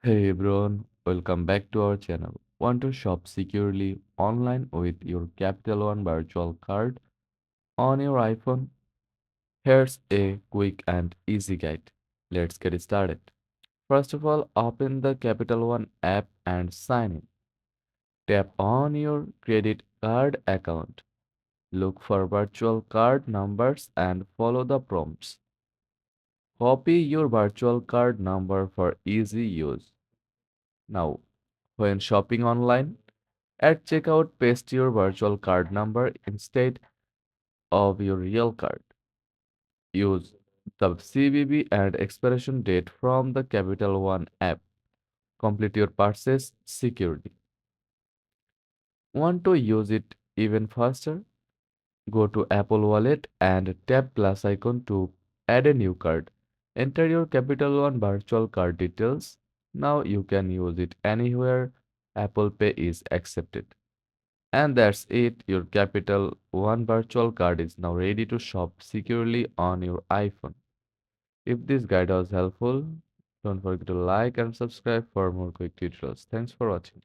Hey everyone, welcome back to our channel. Want to shop securely online with your Capital One virtual card on your iPhone? Here's a quick and easy guide. Let's get started. First of all, open the Capital One app and sign in. Tap on your credit card account. Look for virtual card numbers and follow the prompts. Copy your virtual card number for easy use. Now, when shopping online, at checkout, paste your virtual card number instead of your real card. Use the CVV and expiration date from the Capital One app. Complete your purchase securely. Want to use it even faster? Go to Apple Wallet and tap plus icon to add a new card. Enter your Capital One virtual card details. Now you can use it anywhere Apple Pay is accepted. And that's it. Your Capital One virtual card is now ready to shop securely on your iPhone. If this guide was helpful, don't forget to like and subscribe for more quick tutorials. Thanks for watching.